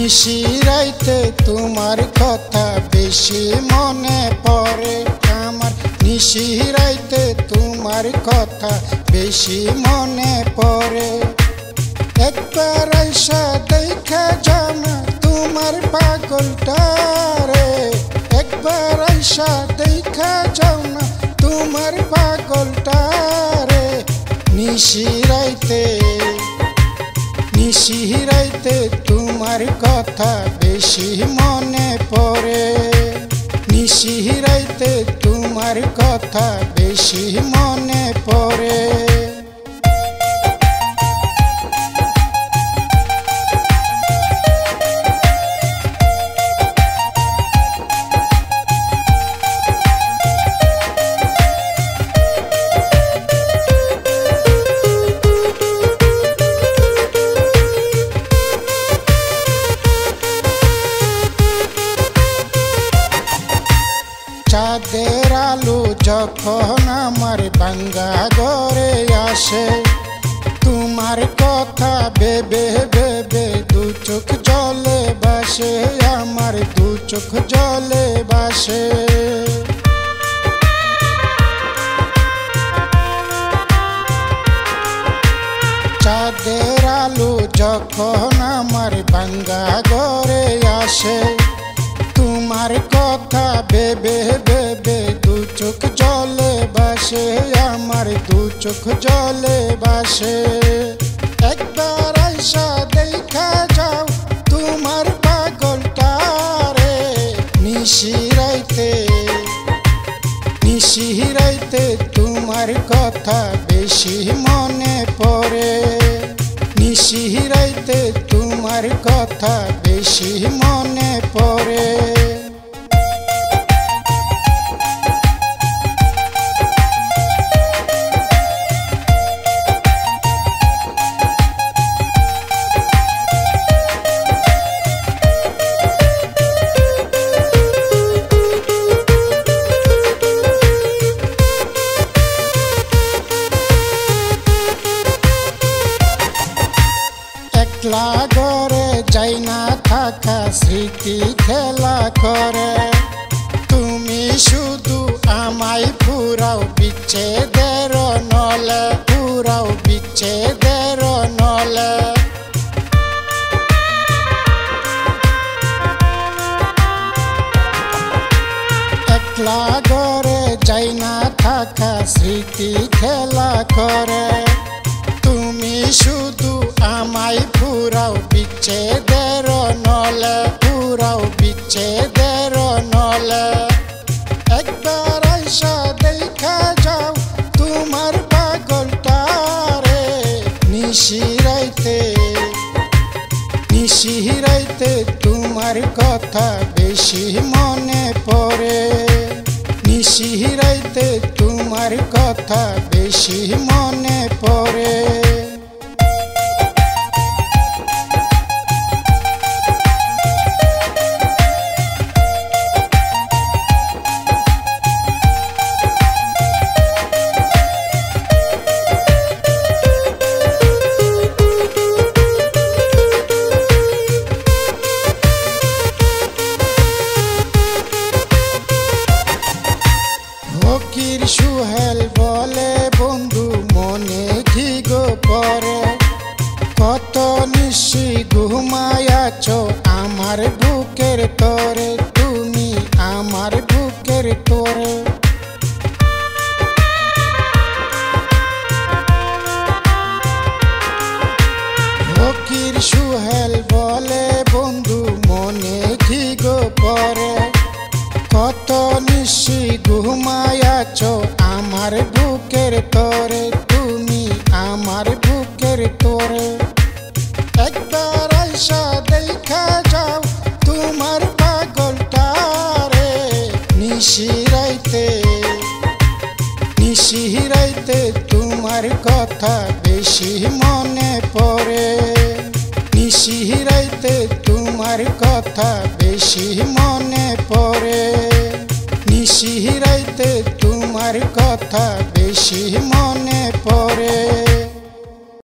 নিশিরাইতে তোমার কথা বেশি মনে পড়ে আমার, নিশিরাইতে তোমার কথা বেশি মনে পড়ে। একবার আইসা দেখা যাও না তোমার পাগলটারে, একবার আইসা দেখা যাও না তোমার পাগলটারে। নিশিরাইতে নিশিরাইতে তোমার কথা বেশি মনে পড়ে, নিশিরাইতে তোমার কথা বেশি মনে পড়ে। চাঁদের আলো যখন আমার ভাঙ্গা ঘরে আসে, তোমার কথা ভেবে ভেবে দু চোখ জলে ভাসে, আমার দু চোখ জলে ভাসে। চাঁদের আলো যখন আমার ভাঙ্গা ঘরে আসে, তোমার কথা ভেবে ভেবে দু চোখ জলে ভাসে, আমার দু চোখ জলে ভাসে। একবার আইসা দেখা যাও তোমার পাগলটারে, নিশিরাইতে নিশিরাইতে তোমার কথা বেশি মনে পড়ে, নিশিরাইতে তোমার কথা বেশি মনে পড়ে। একলা ঘরে যাই না থাকা স্মৃতি খেলা করে, তুমি শুধু আমায় পুরাও বিচ্ছেদের নলে, পুরাও বিচ্ছেদের নলে। একলা ঘরে যাই না থাকা স্মৃতি খেলা করে, তুমি শুধু আমায় পুরাও বিচ্ছেদের নলে, পুরাও বিচ্ছেদের নলে। একবার আইসা দেখা যাও তোমার পাগলটারে, নিশিরাইতে নিশিরাইতে তোমার কথা বেশি মনে পড়ে, নিশিরাইতে তোমার কথা বেশি মনে পড়ে। ফকির সুহেল বলে বন্ধু মনে কি গো পরে, কত নিশি ঘুমায়াছ আমার বুকের তরে, তুমি আমার বুকের তরে। ফকির সুহেল বলে বন্ধু মনে কি গো পরে, কত নিশি ঘুমায়াছ আমার বুকের তরে, তুমি আমার বুকের তরে। একবার আইসা দেখা যাও তোমার পাগলটারে, নিশিরাইতে নিশিরাইতে তোমার কথা বেশি মনে পড়ে, নিশিরাইতে তোমার কথা বেশি মনে পড়ে, নিশিরাইতে তোমার কথা বেশি মনে পড়ে।